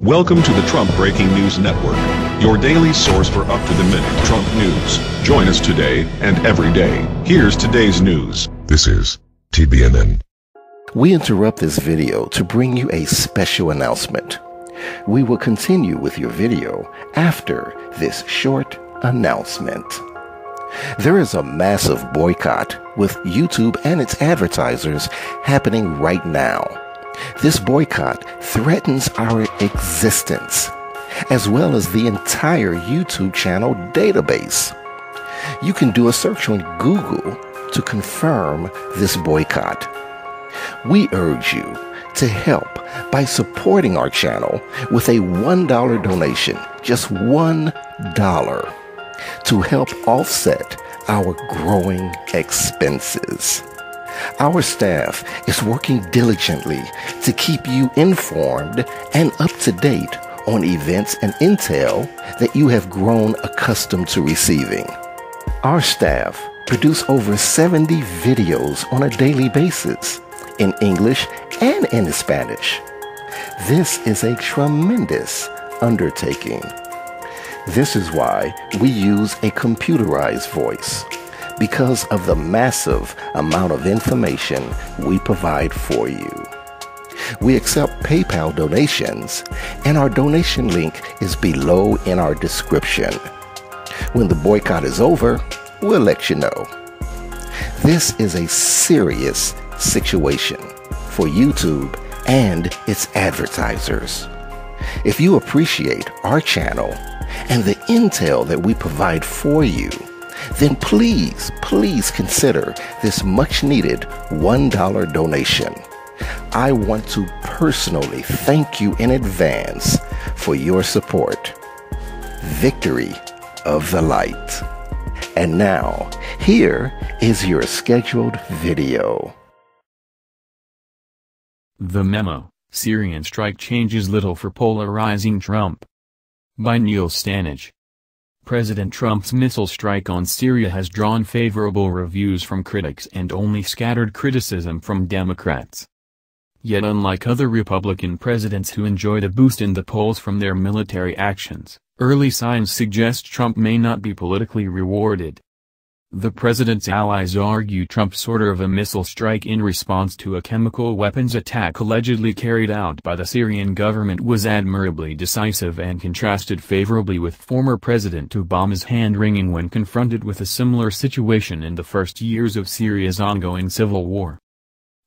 Welcome to the Trump Breaking News Network, your daily source for up-to-the-minute Trump news. Join us today and every day. Here's today's news. This is TBNN. We interrupt this video to bring you a special announcement. We will continue with your video after this short announcement. There is a massive boycott with YouTube and its advertisers happening right now. This boycott threatens our existence, as well as the entire YouTube channel database. You can do a search on Google to confirm this boycott. We urge you to help by supporting our channel with a $1 donation, just $1, to help offset our growing expenses. Our staff is working diligently to keep you informed and up to date on events and intel that you have grown accustomed to receiving. Our staff produce over 70 videos on a daily basis in English and in Spanish. This is a tremendous undertaking. This is why we use a computerized voice, because of the massive amount of information we provide for you. We accept PayPal donations, and our donation link is below in our description. When the boycott is over, we'll let you know. This is a serious situation for YouTube and its advertisers. If you appreciate our channel and the intel that we provide for you, then please consider this much needed $1 donation. I want to personally thank you in advance for your support. Victory of the light. And now, here is your scheduled video. The Memo Syrian strike changes little for polarizing Trump. By Neil Stanage. President Trump's missile strike on Syria has drawn favorable reviews from critics and only scattered criticism from Democrats. Yet unlike other Republican presidents who enjoyed a boost in the polls from their military actions, early signs suggest Trump may not be politically rewarded. The president's allies argue Trump's order of a missile strike in response to a chemical weapons attack allegedly carried out by the Syrian government was admirably decisive and contrasted favorably with former President Obama's hand-wringing when confronted with a similar situation in the first years of Syria's ongoing civil war.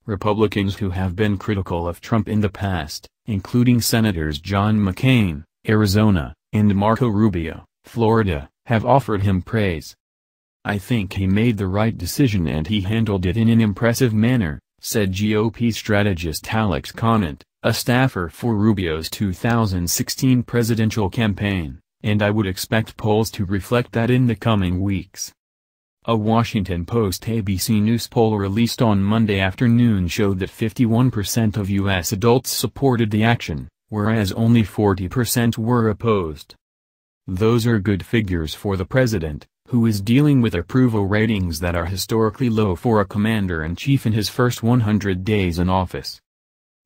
Republicans who have been critical of Trump in the past, including Senators John McCain, Arizona, and Marco Rubio, Florida, have offered him praise. "I think he made the right decision and he handled it in an impressive manner," said GOP strategist Alex Conant, a staffer for Rubio's 2016 presidential campaign, "and I would expect polls to reflect that in the coming weeks." A Washington Post-ABC News poll released on Monday afternoon showed that 51% of U.S. adults supported the action, whereas only 40% were opposed. Those are good figures for the president, who is dealing with approval ratings that are historically low for a commander-in-chief in his first 100 days in office.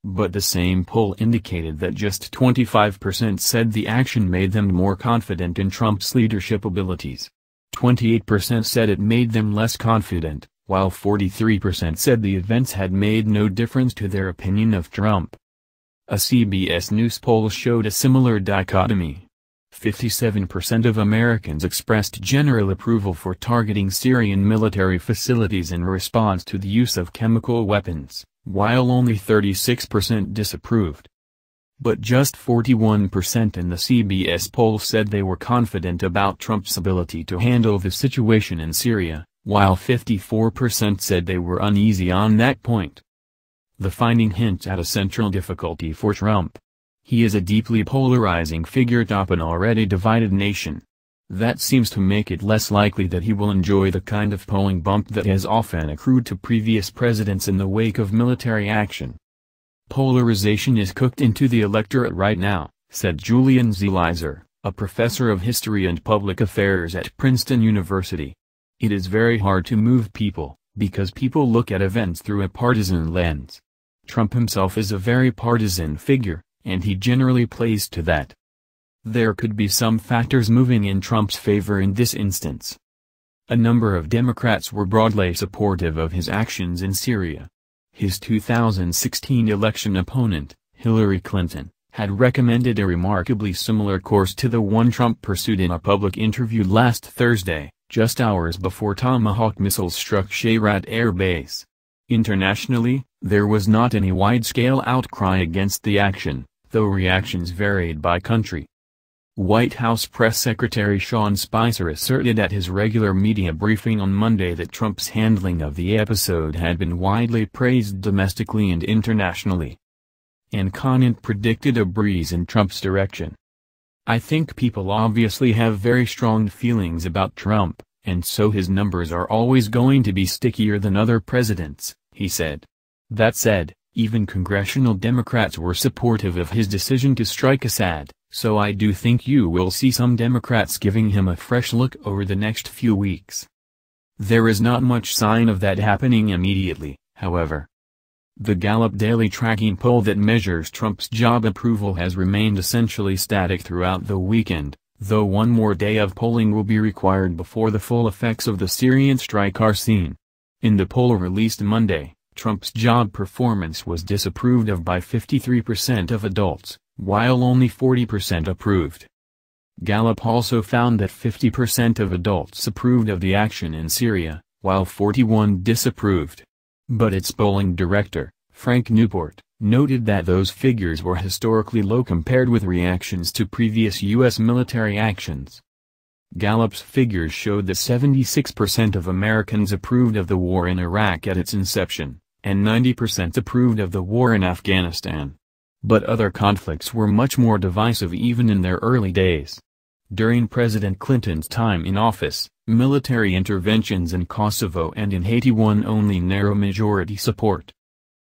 But the same poll indicated that just 25% said the action made them more confident in Trump's leadership abilities. 28% said it made them less confident, while 43% said the events had made no difference to their opinion of Trump. A CBS News poll showed a similar dichotomy. 57% of Americans expressed general approval for targeting Syrian military facilities in response to the use of chemical weapons, while only 36% disapproved. But just 41% in the CBS poll said they were confident about Trump's ability to handle the situation in Syria, while 54% said they were uneasy on that point. The finding hints at a central difficulty for Trump. He is a deeply polarizing figure atop an already divided nation. That seems to make it less likely that he will enjoy the kind of polling bump that has often accrued to previous presidents in the wake of military action. "Polarization is cooked into the electorate right now," said Julian Zelizer, a professor of history and public affairs at Princeton University. "It is very hard to move people, because people look at events through a partisan lens. Trump himself is a very partisan figure, and he generally plays to that. There could be some factors moving in Trump's favor in this instance. A number of Democrats were broadly supportive of his actions in Syria. His 2016 election opponent, Hillary Clinton, had recommended a remarkably similar course to the one Trump pursued in a public interview last Thursday, just hours before Tomahawk missiles struck Shayrat Air Base. Internationally, there was not any wide-scale outcry against the action, though reactions varied by country. White House Press Secretary Sean Spicer asserted at his regular media briefing on Monday that Trump's handling of the episode had been widely praised domestically and internationally. And Conant predicted a breeze in Trump's direction. "I think people obviously have very strong feelings about Trump, and so his numbers are always going to be stickier than other presidents," he said. That said, even congressional Democrats were supportive of his decision to strike Assad, so I do think you will see some Democrats giving him a fresh look over the next few weeks. There is not much sign of that happening immediately, however. The Gallup daily tracking poll that measures Trump's job approval has remained essentially static throughout the weekend, though one more day of polling will be required before the full effects of the Syrian strike are seen. In the poll released Monday, Trump's job performance was disapproved of by 53% of adults, while only 40% approved. Gallup also found that 50% of adults approved of the action in Syria, while 41% disapproved. But its polling director, Frank Newport, noted that those figures were historically low compared with reactions to previous U.S. military actions. Gallup's figures showed that 76% of Americans approved of the war in Iraq at its inception, and 90% approved of the war in Afghanistan. But other conflicts were much more divisive even in their early days. During President Clinton's time in office, military interventions in Kosovo and in Haiti won only narrow majority support.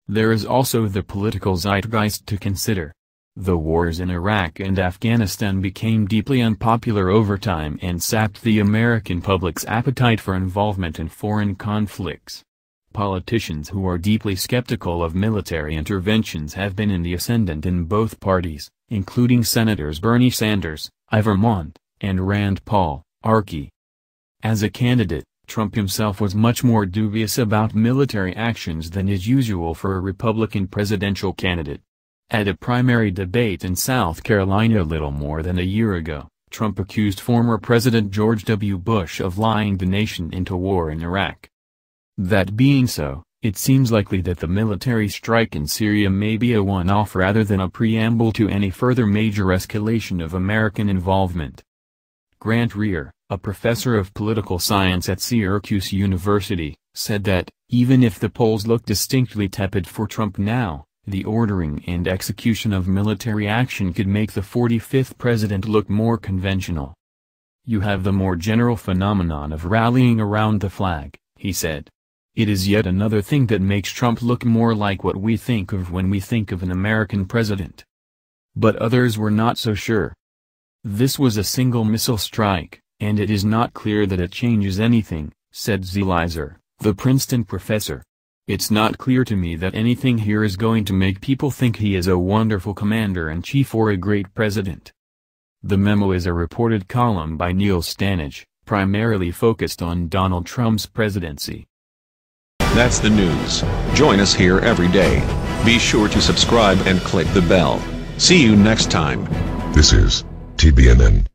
There is also the political zeitgeist to consider. The wars in Iraq and Afghanistan became deeply unpopular over time and sapped the American public's appetite for involvement in foreign conflicts. Politicians who are deeply skeptical of military interventions have been in the ascendant in both parties, including Senators Bernie Sanders, Vermont, and Rand Paul, Archie. As a candidate, Trump himself was much more dubious about military actions than is usual for a Republican presidential candidate. At a primary debate in South Carolina a little more than a year ago, Trump accused former President George W. Bush of lying the nation into war in Iraq. That being so, it seems likely that the military strike in Syria may be a one-off rather than a preamble to any further major escalation of American involvement. Grant Rear, a professor of political science at Syracuse University, said that, even if the polls look distinctly tepid for Trump now, the ordering and execution of military action could make the 45th president look more conventional. "You have the more general phenomenon of rallying around the flag," he said. "It is yet another thing that makes Trump look more like what we think of when we think of an American president." But others were not so sure. "This was a single missile strike, and it is not clear that it changes anything," said Zelizer, the Princeton professor. "It's not clear to me that anything here is going to make people think he is a wonderful commander-in-chief or a great president." The memo is a reported column by Neil Stanage, primarily focused on Donald Trump's presidency. That's the news. Join us here every day. Be sure to subscribe and click the bell. See you next time. This is TBNN.